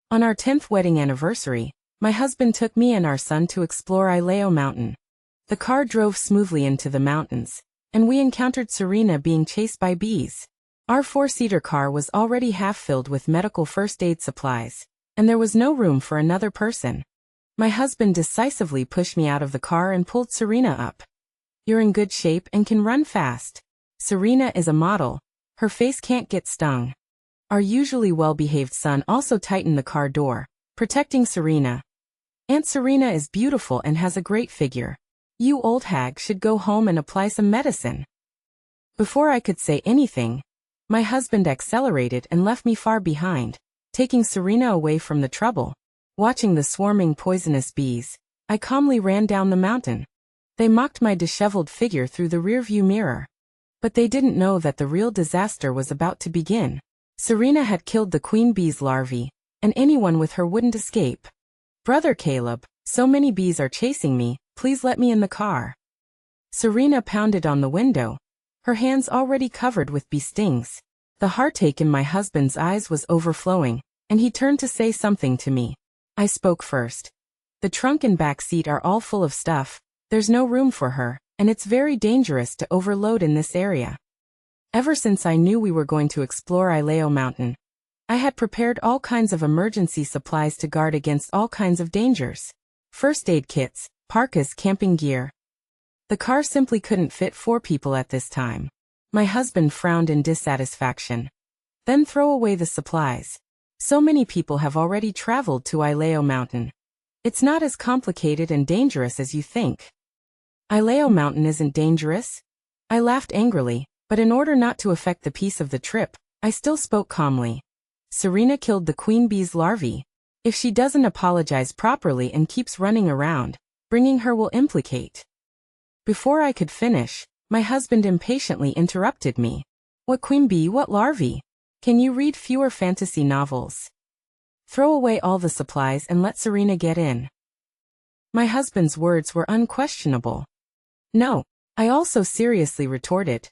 On our 10th wedding anniversary, my husband took me and our son to explore Ileo Mountain. The car drove smoothly into the mountains, and we encountered Serena being chased by bees. Our four-seater car was already half filled with medical first aid supplies, and there was no room for another person. My husband decisively pushed me out of the car and pulled Serena up. "You're in good shape and can run fast. Serena is a model. Her face can't get stung." Our usually well-behaved son also tightened the car door, protecting Serena. "Aunt Serena is beautiful and has a great figure. You old hag should go home and apply some medicine." Before I could say anything, my husband accelerated and left me far behind, taking Serena away from the trouble. Watching the swarming poisonous bees, I calmly ran down the mountain. They mocked my disheveled figure through the rearview mirror. But they didn't know that the real disaster was about to begin. Serena had killed the queen bee's larvae, and anyone with her wouldn't escape. "Brother Caleb, so many bees are chasing me, please let me in the car." Serena pounded on the window, her hands already covered with bee stings. The heartache in my husband's eyes was overflowing, and he turned to say something to me. I spoke first. "The trunk and back seat are all full of stuff, there's no room for her, and it's very dangerous to overload in this area." Ever since I knew we were going to explore Ileo Mountain, I had prepared all kinds of emergency supplies to guard against all kinds of dangers. First aid kits, parkas, camping gear. The car simply couldn't fit 4 people at this time. My husband frowned in dissatisfaction. "Then throw away the supplies. So many people have already traveled to Ileo Mountain. It's not as complicated and dangerous as you think." "Ileo Mountain isn't dangerous." I laughed angrily, but in order not to affect the peace of the trip, I still spoke calmly. "Serena killed the queen bee's larvae. If she doesn't apologize properly and keeps running around, bringing her will implicate." Before I could finish, my husband impatiently interrupted me. "What queen bee, what larvae? Can you read fewer fantasy novels? Throw away all the supplies and let Serena get in." My husband's words were unquestionable. "No," I also seriously retorted.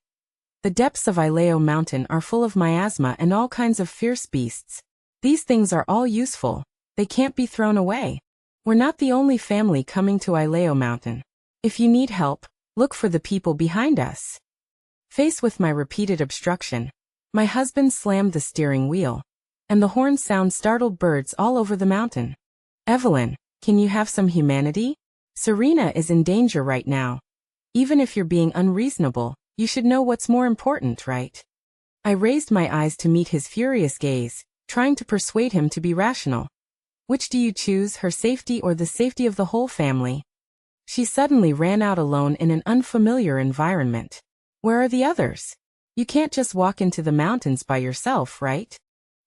"The depths of Ileo Mountain are full of miasma and all kinds of fierce beasts. These things are all useful. They can't be thrown away. We're not the only family coming to Ileo Mountain. If you need help, look for the people behind us." Faced with my repeated obstruction, my husband slammed the steering wheel, and the horn sound startled birds all over the mountain. "Evelyn, can you have some humanity? Serena is in danger right now. Even if you're being unreasonable, you should know what's more important, right?" I raised my eyes to meet his furious gaze, trying to persuade him to be rational. "Which do you choose, her safety or the safety of the whole family?" She suddenly ran out alone in an unfamiliar environment. "Where are the others? You can't just walk into the mountains by yourself, right?"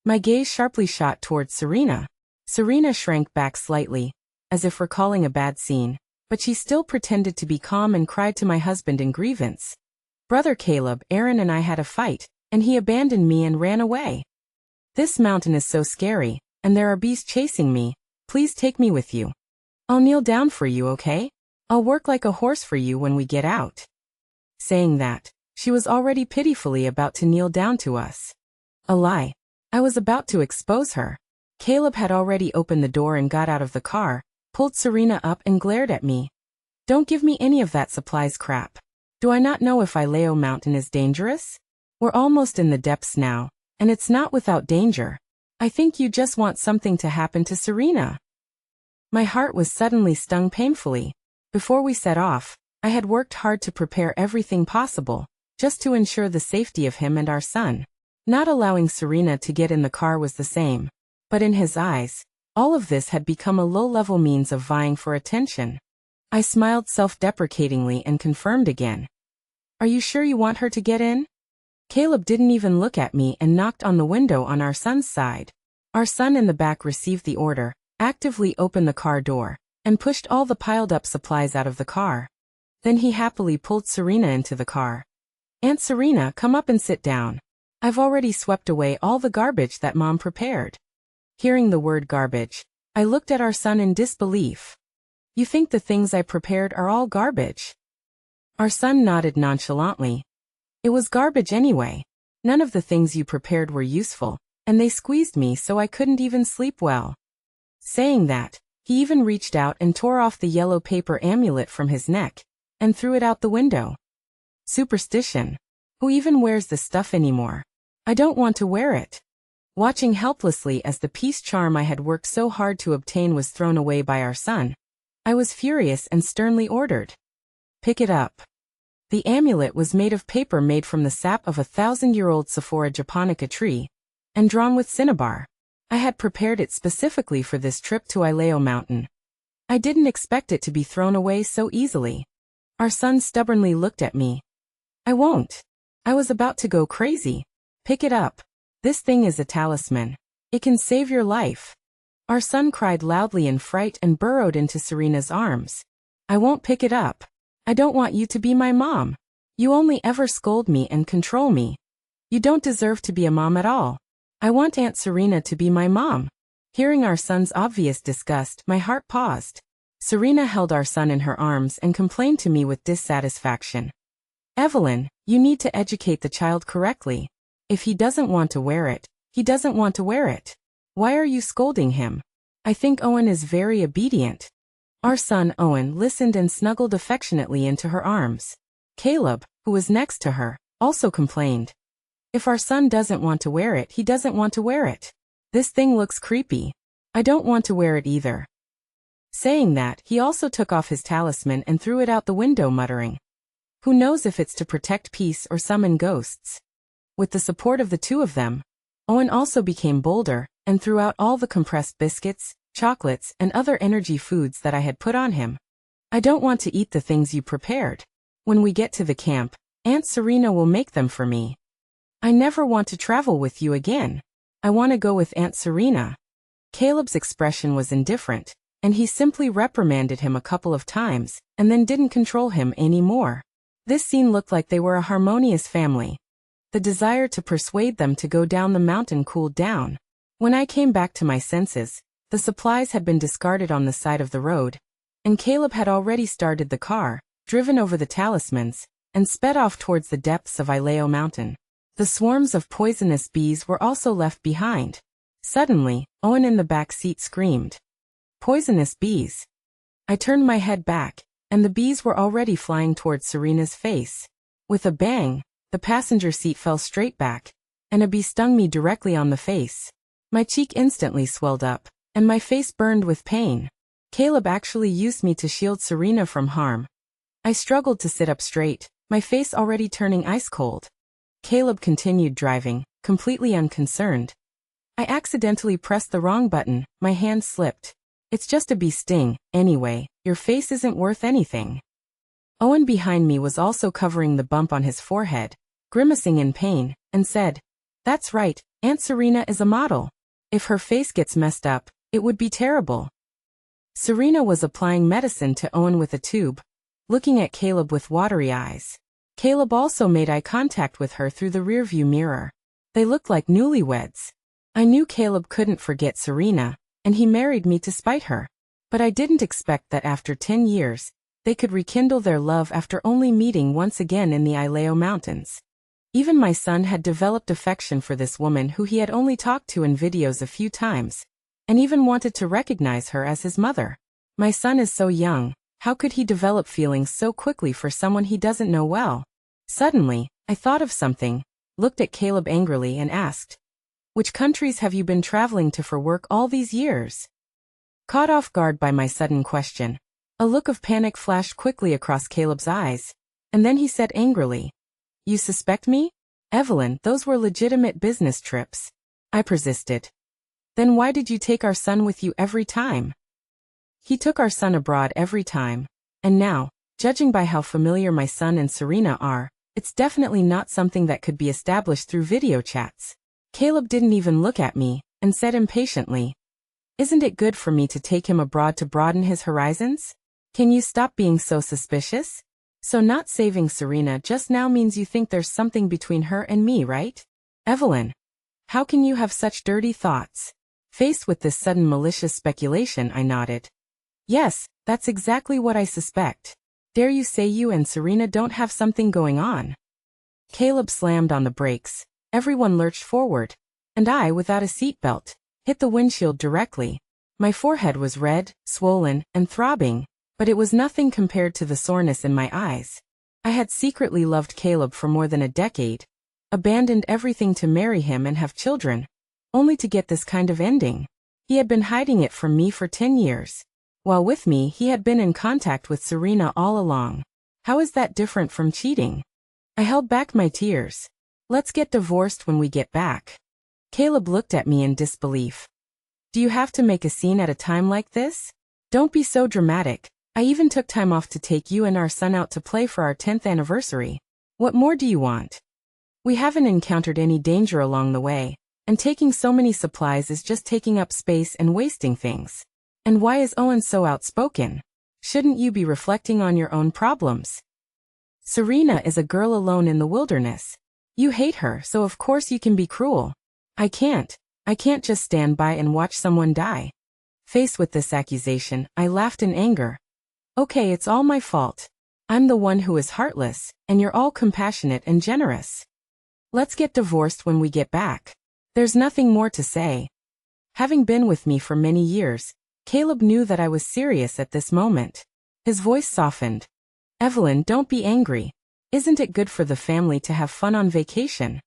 My gaze sharply shot towards Serena. Serena shrank back slightly, as if recalling a bad scene, but she still pretended to be calm and cried to my husband in grievance. "Brother Caleb, Aaron and I had a fight, and he abandoned me and ran away. This mountain is so scary, and there are bees chasing me. Please take me with you. I'll kneel down for you, okay? I'll work like a horse for you when we get out." Saying that, she was already pitifully about to kneel down to us. A lie. I was about to expose her. Caleb had already opened the door and got out of the car, pulled Serena up and glared at me. "Don't give me any of that supplies crap. Do I not know if Ileo Mountain is dangerous? We're almost in the depths now, and it's not without danger. I think you just want something to happen to Serena." My heart was suddenly stung painfully. Before we set off, I had worked hard to prepare everything possible, just to ensure the safety of him and our son. Not allowing Serena to get in the car was the same. But in his eyes, all of this had become a low-level means of vying for attention. I smiled self-deprecatingly and confirmed again. "Are you sure you want her to get in?" Caleb didn't even look at me and knocked on the window on our son's side. Our son in the back received the order, actively opened the car door, and pushed all the piled-up supplies out of the car. Then he happily pulled Serena into the car. "Aunt Serena, come up and sit down. I've already swept away all the garbage that Mom prepared." Hearing the word garbage, I looked at our son in disbelief. "You think the things I prepared are all garbage?" Our son nodded nonchalantly. "It was garbage anyway. None of the things you prepared were useful, and they squeezed me so I couldn't even sleep well. Saying that, he even reached out and tore off the yellow paper amulet from his neck and threw it out the window. Superstition. Who even wears this stuff anymore? I don't want to wear it. Watching helplessly as the peace charm I had worked so hard to obtain was thrown away by our son, I was furious and sternly ordered, "Pick it up." The amulet was made of paper made from the sap of a 1,000-year-old Sephora japonica tree, and drawn with cinnabar. I had prepared it specifically for this trip to Ileo Mountain. I didn't expect it to be thrown away so easily. Our son stubbornly looked at me. "I won't." I was about to go crazy. "Pick it up. This thing is a talisman. It can save your life." Our son cried loudly in fright and burrowed into Serena's arms. "I won't pick it up. I don't want you to be my mom. You only ever scold me and control me. You don't deserve to be a mom at all. I want Aunt Serena to be my mom." Hearing our son's obvious disgust, my heart paused. Serena held our son in her arms and complained to me with dissatisfaction. "Evelyn, you need to educate the child correctly. If he doesn't want to wear it, he doesn't want to wear it. Why are you scolding him? I think Owen is very obedient." Our son Owen listened and snuggled affectionately into her arms. Caleb, who was next to her, also complained. "If our son doesn't want to wear it, he doesn't want to wear it. This thing looks creepy. I don't want to wear it either." Saying that, he also took off his talisman and threw it out the window, muttering, "Who knows if it's to protect peace or summon ghosts." With the support of the two of them, Owen also became bolder and threw out all the compressed biscuits, chocolates, and other energy foods that I had put on him. "I don't want to eat the things you prepared. When we get to the camp, Aunt Serena will make them for me. I never want to travel with you again. I want to go with Aunt Serena." Caleb's expression was indifferent, and he simply reprimanded him a couple of times and then didn't control him anymore. This scene looked like they were a harmonious family. The desire to persuade them to go down the mountain cooled down. When I came back to my senses, the supplies had been discarded on the side of the road, and Caleb had already started the car, driven over the talismans, and sped off towards the depths of Ileo Mountain. The swarms of poisonous bees were also left behind. Suddenly, Owen in the back seat screamed, "Poisonous bees!" I turned my head back, and the bees were already flying towards Serena's face. With a bang, the passenger seat fell straight back, and a bee stung me directly on the face. My cheek instantly swelled up, and my face burned with pain. Caleb actually used me to shield Serena from harm. I struggled to sit up straight, my face already turning ice cold. Caleb continued driving, completely unconcerned. I accidentally pressed the wrong button, my hand slipped. "It's just a bee sting, anyway, your face isn't worth anything." Owen behind me was also covering the bump on his forehead, grimacing in pain, and said, "That's right, Aunt Serena is a model. If her face gets messed up, it would be terrible." Serena was applying medicine to Owen with a tube, looking at Caleb with watery eyes. Caleb also made eye contact with her through the rearview mirror. They looked like newlyweds. I knew Caleb couldn't forget Serena, and he married me to spite her. But I didn't expect that after 10 years, they could rekindle their love after only meeting once again in the Ileo Mountains. Even my son had developed affection for this woman who he had only talked to in videos a few times, and even wanted to recognize her as his mother. My son is so young, how could he develop feelings so quickly for someone he doesn't know well? Suddenly, I thought of something, looked at Caleb angrily and asked, "Which countries have you been traveling to for work all these years?" Caught off guard by my sudden question, a look of panic flashed quickly across Caleb's eyes, and then he said angrily, "You suspect me? Evelyn, those were legitimate business trips." I persisted. "Then why did you take our son with you every time?" He took our son abroad every time, and now, judging by how familiar my son and Serena are, it's definitely not something that could be established through video chats. Caleb didn't even look at me, and said impatiently, "Isn't it good for me to take him abroad to broaden his horizons? Can you stop being so suspicious? So not saving Serena just now means you think there's something between her and me, right? Evelyn, how can you have such dirty thoughts?" Faced with this sudden malicious speculation, I nodded. "Yes, that's exactly what I suspect. Dare you say you and Serena don't have something going on?" Caleb slammed on the brakes. Everyone lurched forward, and I, without a seatbelt, hit the windshield directly. My forehead was red, swollen, and throbbing, but it was nothing compared to the soreness in my eyes. I had secretly loved Caleb for more than a decade, abandoned everything to marry him and have children, only to get this kind of ending. He had been hiding it from me for 10 years. While with me, he had been in contact with Serena all along. How is that different from cheating? I held back my tears. Let's get divorced when we get back. Caleb looked at me in disbelief. Do you have to make a scene at a time like this? Don't be so dramatic. I even took time off to take you and our son out to play for our 10th anniversary. What more do you want? We haven't encountered any danger along the way, and taking so many supplies is just taking up space and wasting things. And why is Owen so outspoken? Shouldn't you be reflecting on your own problems? Serena is a girl alone in the wilderness. You hate her, so of course you can be cruel. I can't just stand by and watch someone die. Faced with this accusation, I laughed in anger. Okay, it's all my fault. I'm the one who is heartless, and you're all compassionate and generous. Let's get divorced when we get back. There's nothing more to say. Having been with me for many years, Caleb knew that I was serious at this moment. His voice softened. Evelyn, don't be angry. Isn't it good for the family to have fun on vacation?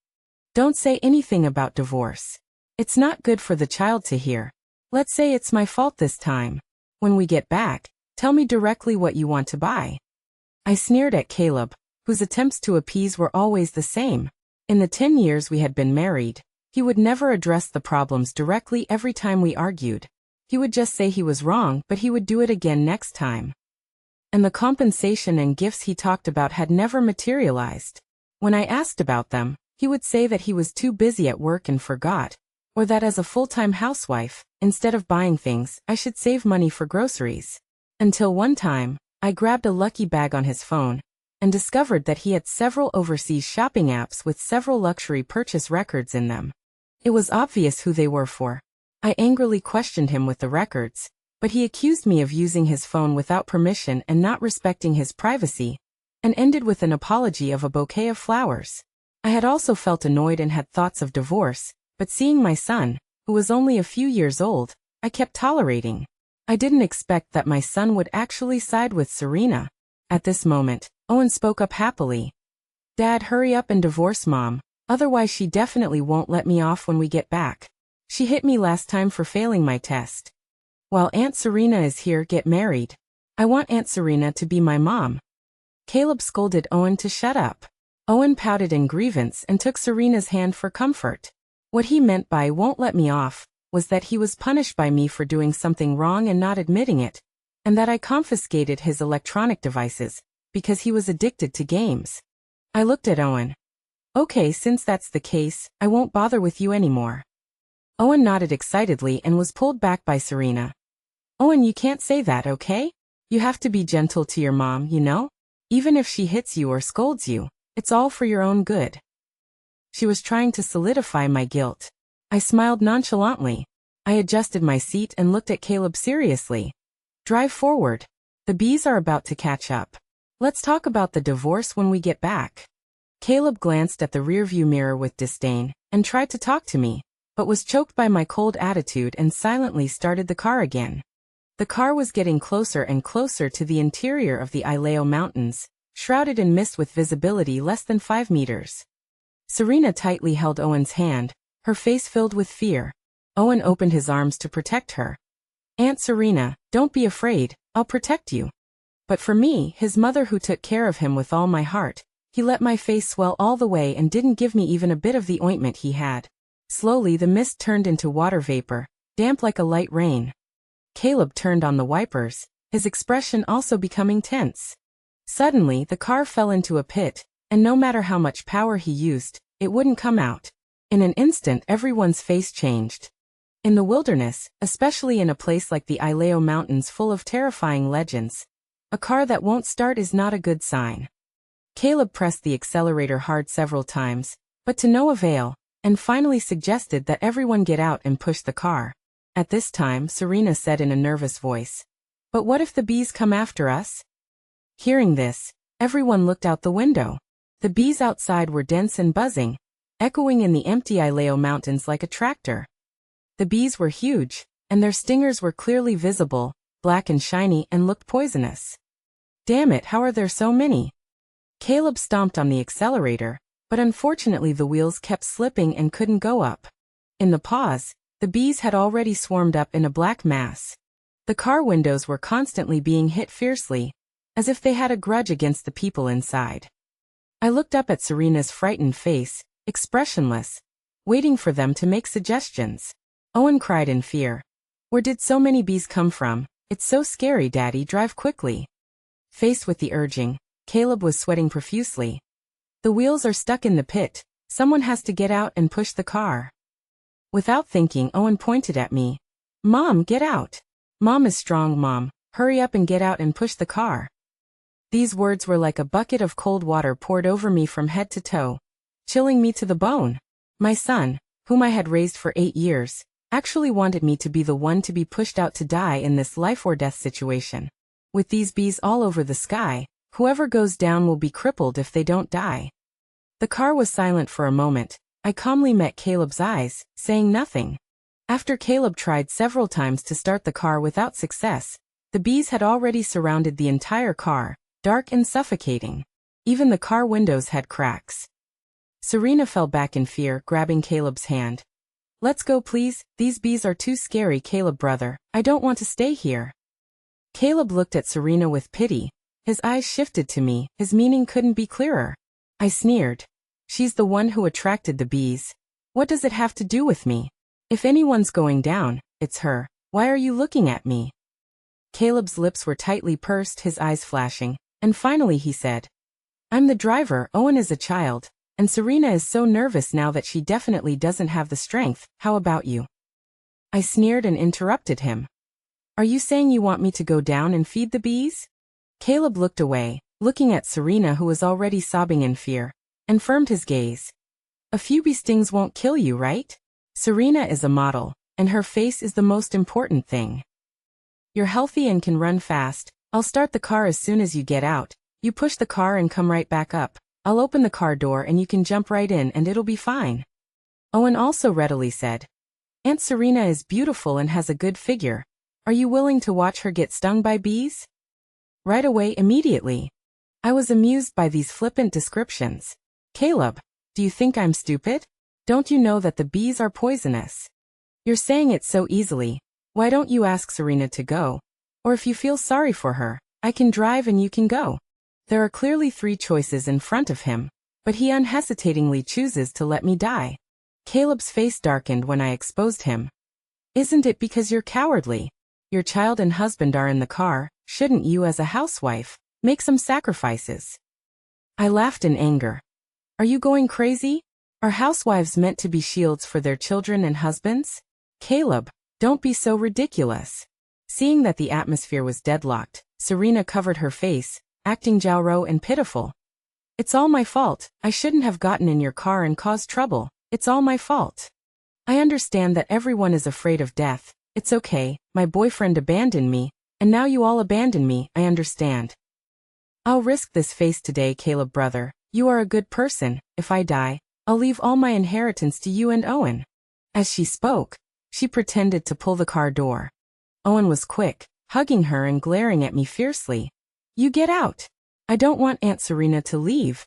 Don't say anything about divorce. It's not good for the child to hear. Let's say it's my fault this time. When we get back, tell me directly what you want to buy. I sneered at Caleb, whose attempts to appease were always the same. In the 10 years we had been married, he would never address the problems directly every time we argued. He would just say he was wrong, but he would do it again next time. And the compensation and gifts he talked about had never materialized. When I asked about them, he would say that he was too busy at work and forgot, or that as a full-time housewife, instead of buying things, I should save money for groceries. Until one time, I grabbed a lucky bag on his phone, and discovered that he had several overseas shopping apps with several luxury purchase records in them. It was obvious who they were for. I angrily questioned him with the records, but he accused me of using his phone without permission and not respecting his privacy, and ended with an apology of a bouquet of flowers. I had also felt annoyed and had thoughts of divorce, but seeing my son, who was only a few years old, I kept tolerating. I didn't expect that my son would actually side with Serena. At this moment, Owen spoke up happily. Dad, hurry up and divorce Mom, otherwise she definitely won't let me off when we get back. She hit me last time for failing my test. While Aunt Serena is here, get married. I want Aunt Serena to be my mom. Caleb scolded Owen to shut up. Owen pouted in grievance and took Serena's hand for comfort. What he meant by won't let me off was that he was punished by me for doing something wrong and not admitting it, and that I confiscated his electronic devices because he was addicted to games. I looked at Owen. Okay, since that's the case, I won't bother with you anymore. Owen nodded excitedly and was pulled back by Serena. Owen, you can't say that, okay? You have to be gentle to your mom, you know? Even if she hits you or scolds you, it's all for your own good. She was trying to solidify my guilt. I smiled nonchalantly. I adjusted my seat and looked at Caleb seriously. Drive forward. The bees are about to catch up. Let's talk about the divorce when we get back. Caleb glanced at the rearview mirror with disdain and tried to talk to me, but was choked by my cold attitude and silently started the car again. The car was getting closer and closer to the interior of the Isleo Mountains, shrouded in mist with visibility less than 5 meters. Serena tightly held Owen's hand, her face filled with fear. Owen opened his arms to protect her. Aunt Serena, don't be afraid, I'll protect you. But for me, his mother who took care of him with all my heart, he let my face swell all the way and didn't give me even a bit of the ointment he had. Slowly the mist turned into water vapor, damp like a light rain. Caleb turned on the wipers, his expression also becoming tense. Suddenly the car fell into a pit, and no matter how much power he used, it wouldn't come out. In an instant everyone's face changed. In the wilderness, especially in a place like the Isleo Mountains full of terrifying legends, a car that won't start is not a good sign. Caleb pressed the accelerator hard several times, but to no avail, and finally suggested that everyone get out and push the car. At this time, Serena said in a nervous voice, "But what if the bees come after us?" Hearing this, everyone looked out the window. The bees outside were dense and buzzing, echoing in the empty Ileo Mountains like a tractor. The bees were huge, and their stingers were clearly visible, black and shiny, and looked poisonous. Damn it, how are there so many? Caleb stomped on the accelerator, but unfortunately the wheels kept slipping and couldn't go up. In the pause, the bees had already swarmed up in a black mass. The car windows were constantly being hit fiercely, as if they had a grudge against the people inside. I looked up at Serena's frightened face, expressionless, waiting for them to make suggestions. Owen cried in fear. Where did so many bees come from? It's so scary, Daddy, drive quickly. Faced with the urging, Caleb was sweating profusely. The wheels are stuck in the pit, someone has to get out and push the car. Without thinking, Owen pointed at me. Mom, get out. Mom is strong, Mom. Hurry up and get out and push the car. These words were like a bucket of cold water poured over me from head to toe, chilling me to the bone. My son, whom I had raised for 8 years, actually wanted me to be the one to be pushed out to die in this life or death situation. With these bees all over the sky, whoever goes down will be crippled if they don't die. The car was silent for a moment. I calmly met Caleb's eyes, saying nothing. After Caleb tried several times to start the car without success, the bees had already surrounded the entire car, dark and suffocating. Even the car windows had cracks. Serena fell back in fear, grabbing Caleb's hand. Let's go, please. These bees are too scary, Caleb brother. I don't want to stay here. Caleb looked at Serena with pity. His eyes shifted to me, his meaning couldn't be clearer. I sneered. She's the one who attracted the bees. What does it have to do with me? If anyone's going down, it's her. Why are you looking at me? Caleb's lips were tightly pursed, his eyes flashing, and finally he said, I'm the driver, Owen is a child, and Serena is so nervous now that she definitely doesn't have the strength. How about you? I sneered and interrupted him. Are you saying you want me to go down and feed the bees? Caleb looked away, looking at Serena, who was already sobbing in fear, and firmed his gaze. A few bee stings won't kill you, right? Serena is a model, and her face is the most important thing. You're healthy and can run fast. I'll start the car as soon as you get out. You push the car and come right back up. I'll open the car door and you can jump right in and it'll be fine. Owen also readily said, Aunt Serena is beautiful and has a good figure. Are you willing to watch her get stung by bees? Right away, immediately. I was amused by these flippant descriptions. Caleb, do you think I'm stupid? Don't you know that the bees are poisonous? You're saying it so easily. Why don't you ask Serena to go? Or if you feel sorry for her, I can drive and you can go. There are clearly 3 choices in front of him, but he unhesitatingly chooses to let me die. Caleb's face darkened when I exposed him. Isn't it because you're cowardly? Your child and husband are in the car. Shouldn't you, as a housewife, make some sacrifices? I laughed in anger. Are you going crazy? Are housewives meant to be shields for their children and husbands? Caleb, don't be so ridiculous. Seeing that the atmosphere was deadlocked, Serena covered her face, acting Jiao and pitiful. It's all my fault. I shouldn't have gotten in your car and caused trouble. It's all my fault. I understand that everyone is afraid of death. It's okay, my boyfriend abandoned me, and now you all abandon me, I understand. I'll risk this face today, Caleb brother. You are a good person. If I die, I'll leave all my inheritance to you and Owen. As she spoke, she pretended to pull the car door. Owen was quick, hugging her and glaring at me fiercely. You get out. I don't want Aunt Serena to leave.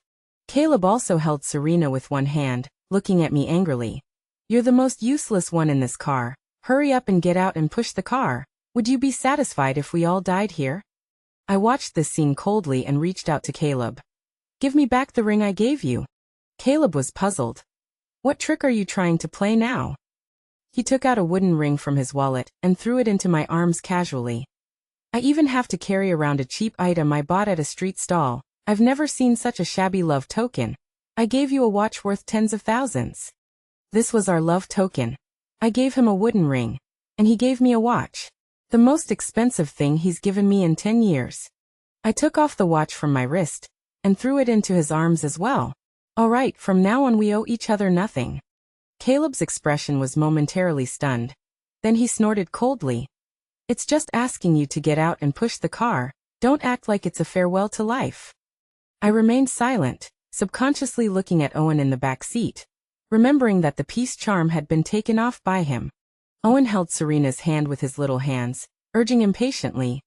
Caleb also held Serena with one hand, looking at me angrily. You're the most useless one in this car. Hurry up and get out and push the car. Would you be satisfied if we all died here? I watched this scene coldly and reached out to Caleb. Give me back the ring I gave you. Caleb was puzzled. What trick are you trying to play now? He took out a wooden ring from his wallet and threw it into my arms casually. I even have to carry around a cheap item I bought at a street stall. I've never seen such a shabby love token. I gave you a watch worth tens of thousands. This was our love token. I gave him a wooden ring, and he gave me a watch. The most expensive thing he's given me in 10 years. I took off the watch from my wrist, and threw it into his arms as well. All right, from now on we owe each other nothing. Caleb's expression was momentarily stunned. Then he snorted coldly. It's just asking you to get out and push the car. Don't act like it's a farewell to life. I remained silent, subconsciously looking at Owen in the back seat. remembering that the peace charm had been taken off by him. Owen held Serena's hand with his little hands, urging impatiently,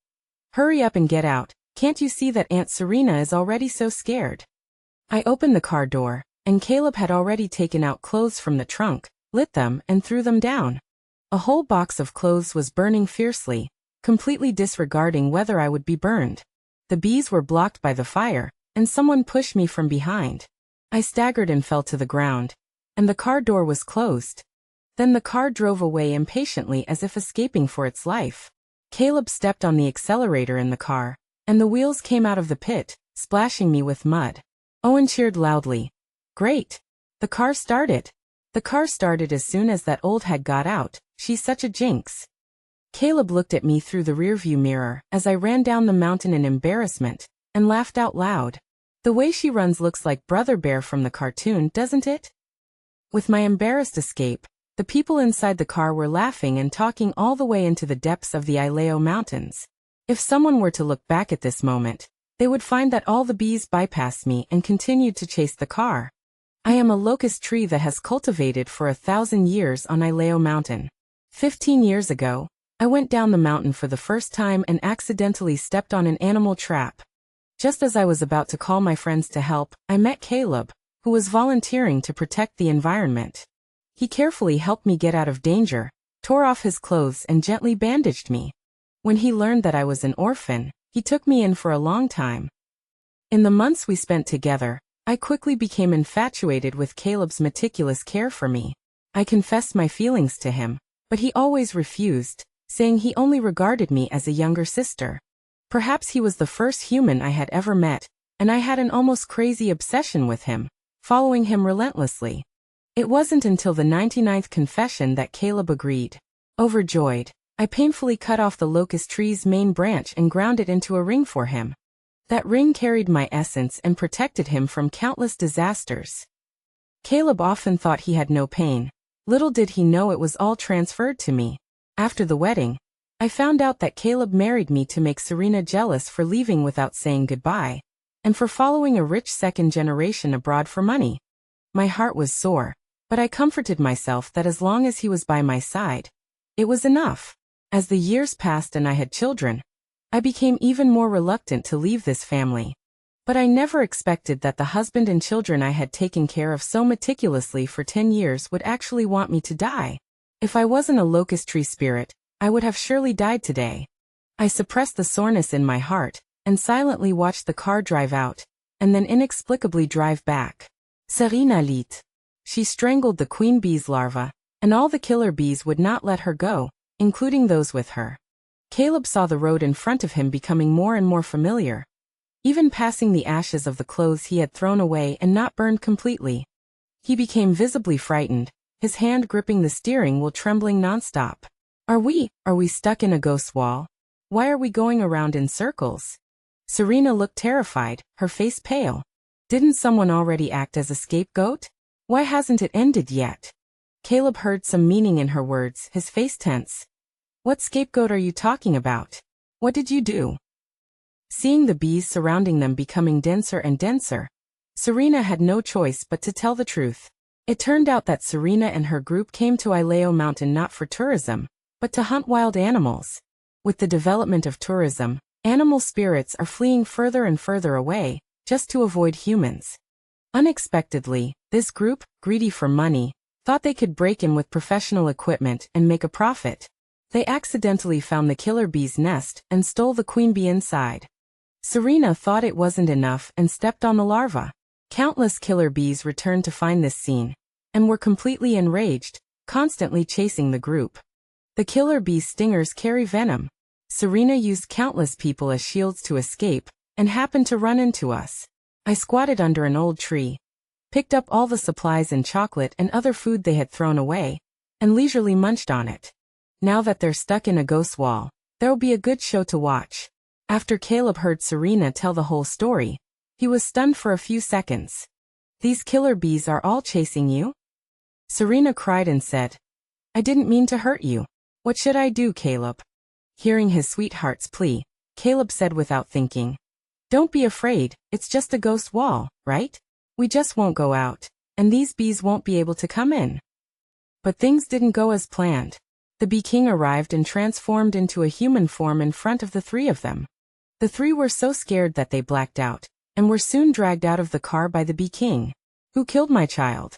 "Hurry up and get out, can't you see that Aunt Serena is already so scared?" I opened the car door, and Caleb had already taken out clothes from the trunk, lit them, and threw them down. A whole box of clothes was burning fiercely, completely disregarding whether I would be burned. The bees were blocked by the fire, and someone pushed me from behind. I staggered and fell to the ground, and the car door was closed. Then the car drove away impatiently as if escaping for its life. Caleb stepped on the accelerator in the car, and the wheels came out of the pit, splashing me with mud. Owen cheered loudly. "Great! The car started. The car started as soon as that old hag got out, she's such a jinx." Caleb looked at me through the rearview mirror as I ran down the mountain in embarrassment, and laughed out loud. "The way she runs looks like Brother Bear from the cartoon, doesn't it?" With my embarrassed escape, the people inside the car were laughing and talking all the way into the depths of the Ileo Mountains. If someone were to look back at this moment, they would find that all the bees bypassed me and continued to chase the car. I am a locust tree that has cultivated for 1,000 years on Ileo Mountain. 15 years ago, I went down the mountain for the first time and accidentally stepped on an animal trap. Just as I was about to call my friends to help, I met Caleb, who was volunteering to protect the environment. He carefully helped me get out of danger, tore off his clothes and gently bandaged me. When he learned that I was an orphan, he took me in for a long time. In the months we spent together, I quickly became infatuated with Caleb's meticulous care for me. I confessed my feelings to him, but he always refused, saying he only regarded me as a younger sister. Perhaps he was the first human I had ever met, and I had an almost crazy obsession with him, following him relentlessly. It wasn't until the 99th confession that Caleb agreed. Overjoyed, I painfully cut off the locust tree's main branch and ground it into a ring for him. That ring carried my essence and protected him from countless disasters. Caleb often thought he had no pain. Little did he know it was all transferred to me. After the wedding, I found out that Caleb married me to make Serena jealous for leaving without saying goodbye, and for following a rich second generation abroad for money. My heart was sore, but I comforted myself that as long as he was by my side, it was enough. As the years passed and I had children, I became even more reluctant to leave this family. But I never expected that the husband and children I had taken care of so meticulously for 10 years would actually want me to die. If I wasn't a locust tree spirit, I would have surely died today. I suppressed the soreness in my heart, and silently watched the car drive out, and then inexplicably drive back. Serena lit. She strangled the queen bee's larva, and all the killer bees would not let her go, including those with her. Caleb saw the road in front of him becoming more and more familiar, even passing the ashes of the clothes he had thrown away and not burned completely. He became visibly frightened, his hand gripping the steering wheel trembling nonstop. Are we stuck in a ghost wall? Why are we going around in circles? Serena looked terrified, her face pale. Didn't someone already act as a scapegoat? Why hasn't it ended yet? Caleb heard some meaning in her words, his face tense. What scapegoat are you talking about? What did you do? Seeing the bees surrounding them becoming denser and denser, Serena had no choice but to tell the truth. It turned out that Serena and her group came to Ileo Mountain not for tourism, but to hunt wild animals. With the development of tourism, animal spirits are fleeing further and further away, just to avoid humans. Unexpectedly, this group, greedy for money, thought they could break in with professional equipment and make a profit. They accidentally found the killer bee's nest and stole the queen bee inside. Serena thought it wasn't enough and stepped on the larva. Countless killer bees returned to find this scene, and were completely enraged, constantly chasing the group. The killer bee's stingers carry venom. Serena used countless people as shields to escape, and happened to run into us. I squatted under an old tree, picked up all the supplies and chocolate and other food they had thrown away, and leisurely munched on it. Now that they're stuck in a ghost wall, there'll be a good show to watch. After Caleb heard Serena tell the whole story, he was stunned for a few seconds. These killer bees are all chasing you? Serena cried and said, I didn't mean to hurt you. What should I do, Caleb? Hearing his sweetheart's plea, Caleb said without thinking, Don't be afraid, it's just a ghost wall, right? We just won't go out. and these bees won't be able to come in. But things didn't go as planned. The bee king arrived and transformed into a human form in front of the three of them. The three were so scared that they blacked out, and were soon dragged out of the car by the bee king. Who killed my child?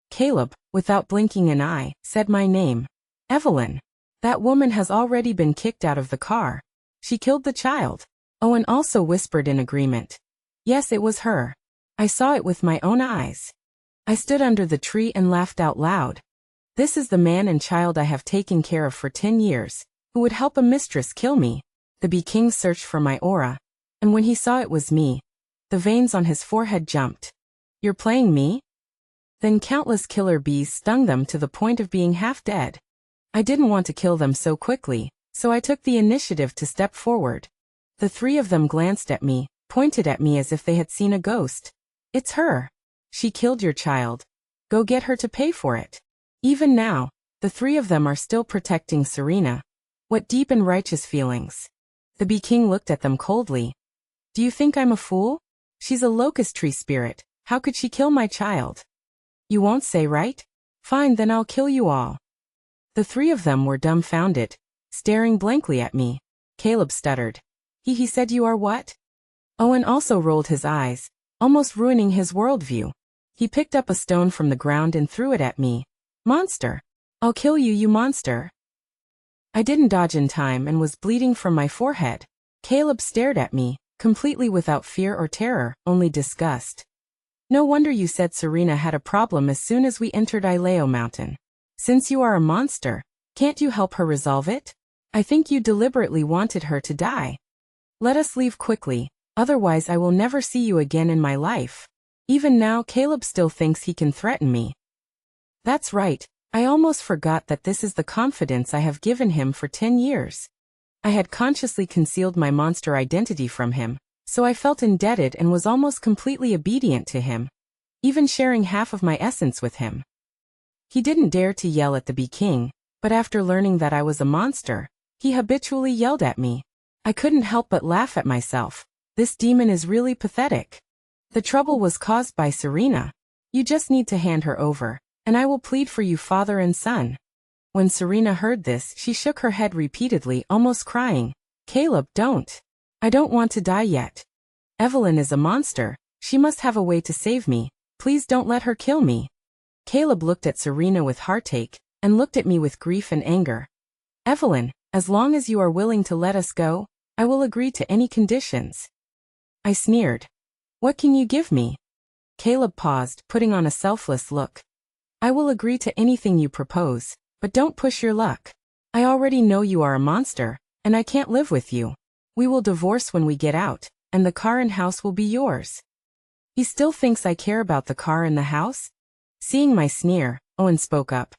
Caleb, without blinking an eye, said my name. Evelyn. That woman has already been kicked out of the car. She killed the child. Owen also whispered in agreement. Yes, it was her. I saw it with my own eyes. I stood under the tree and laughed out loud. This is the man and child I have taken care of for 10 years, who would help a mistress kill me. The bee king searched for my aura, and when he saw it was me, the veins on his forehead jumped. You're playing me? Then countless killer bees stung them to the point of being half dead. I didn't want to kill them so quickly, so I took the initiative to step forward. The three of them glanced at me, pointed at me as if they had seen a ghost. It's her. She killed your child. Go get her to pay for it. Even now, the three of them are still protecting Serena. What deep and righteous feelings. The bee king looked at them coldly. Do you think I'm a fool? She's a locust tree spirit. How could she kill my child? You won't say, right? Fine, then I'll kill you all. The three of them were dumbfounded, staring blankly at me. Caleb stuttered. He said you are what? Owen also rolled his eyes, almost ruining his worldview. He picked up a stone from the ground and threw it at me. Monster! I'll kill you, you monster! I didn't dodge in time and was bleeding from my forehead. Caleb stared at me, completely without fear or terror, only disgust. No wonder you said Serena had a problem as soon as we entered Ileo Mountain. Since you are a monster, can't you help her resolve it? I think you deliberately wanted her to die. Let us leave quickly, otherwise I will never see you again in my life. Even now Caleb still thinks he can threaten me. That's right, I almost forgot that this is the confidence I have given him for 10 years. I had consciously concealed my monster identity from him, so I felt indebted and was almost completely obedient to him, even sharing half of my essence with him. He didn't dare to yell at the bee king, but after learning that I was a monster, he habitually yelled at me. I couldn't help but laugh at myself. This demon is really pathetic. The trouble was caused by Serena. You just need to hand her over, and I will plead for you father and son. When Serena heard this, she shook her head repeatedly, almost crying. Caleb, don't. I don't want to die yet. Evelyn is a monster. She must have a way to save me. Please don't let her kill me. Caleb looked at Serena with heartache, and looked at me with grief and anger. Evelyn, as long as you are willing to let us go, I will agree to any conditions. I sneered. What can you give me? Caleb paused, putting on a selfless look. I will agree to anything you propose, but don't push your luck. I already know you are a monster, and I can't live with you. We will divorce when we get out, and the car and house will be yours. He still thinks I care about the car and the house? Seeing my sneer, Owen spoke up.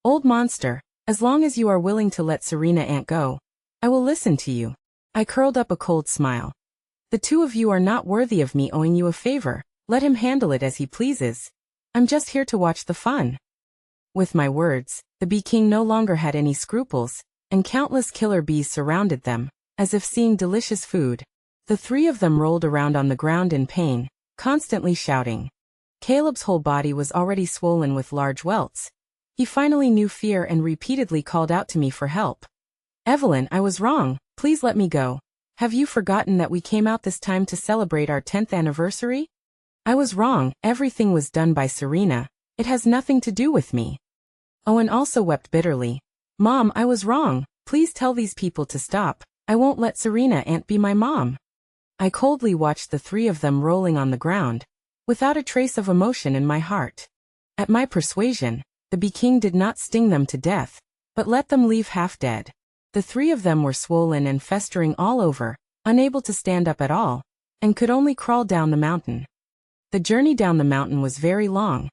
Old monster, as long as you are willing to let Serena Aunt go, I will listen to you. I curled up a cold smile. The two of you are not worthy of me owing you a favor. Let him handle it as he pleases. I'm just here to watch the fun. With my words, the bee king no longer had any scruples, and countless killer bees surrounded them, as if seeing delicious food. The three of them rolled around on the ground in pain, constantly shouting. Caleb's whole body was already swollen with large welts. He finally knew fear and repeatedly called out to me for help. Evelyn, I was wrong. Please let me go. Have you forgotten that we came out this time to celebrate our 10th anniversary? I was wrong. Everything was done by Serena. It has nothing to do with me. Owen also wept bitterly. Mom, I was wrong. Please tell these people to stop. I won't let Serena Aunt be my mom. I coldly watched the three of them rolling on the ground, without a trace of emotion in my heart. At my persuasion, the bee king did not sting them to death, but let them leave half dead. The three of them were swollen and festering all over, unable to stand up at all, and could only crawl down the mountain. The journey down the mountain was very long,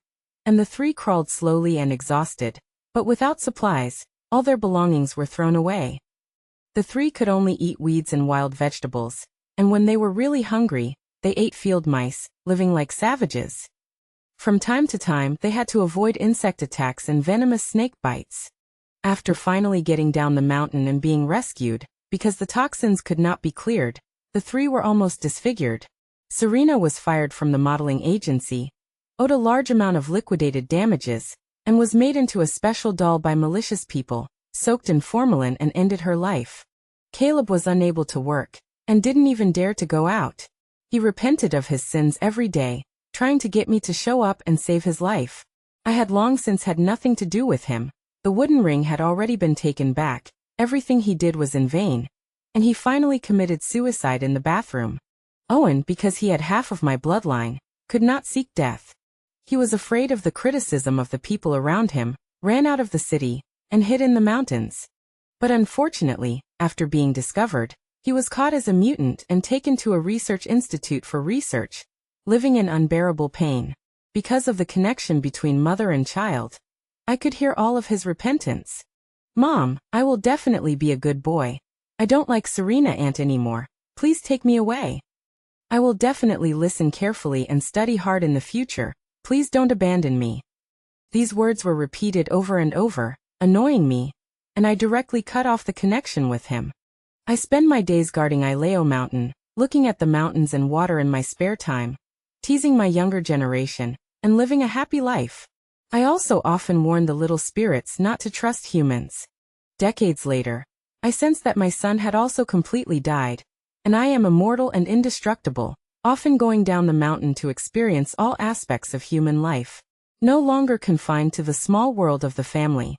and the three crawled slowly and exhausted, but without supplies. All their belongings were thrown away. The three could only eat weeds and wild vegetables, and when they were really hungry, they ate field mice, living like savages. From time to time, they had to avoid insect attacks and venomous snake bites. After finally getting down the mountain and being rescued, because the toxins could not be cleared, the three were almost disfigured. Serena was fired from the modeling agency. owed a large amount of liquidated damages, and was made into a special doll by malicious people, soaked in formalin and ended her life. Caleb was unable to work, and didn't even dare to go out. He repented of his sins every day, trying to get me to show up and save his life. I had long since had nothing to do with him. The wooden ring had already been taken back, everything he did was in vain, and he finally committed suicide in the bathroom. Owen, because he had half of my bloodline, could not seek death. He was afraid of the criticism of the people around him, ran out of the city, and hid in the mountains. But unfortunately, after being discovered, he was caught as a mutant and taken to a research institute for research, living in unbearable pain. Because of the connection between mother and child, I could hear all of his repentance. Mom, I will definitely be a good boy. I don't like Serena Aunt anymore. Please take me away. I will definitely listen carefully and study hard in the future. Please don't abandon me. These words were repeated over and over, annoying me, and I directly cut off the connection with him. I spend my days guarding Ileo Mountain, looking at the mountains and water in my spare time, teasing my younger generation, and living a happy life. I also often warn the little spirits not to trust humans. Decades later, I sensed that my son had also completely died, and I am immortal and indestructible, often going down the mountain to experience all aspects of human life, no longer confined to the small world of the family.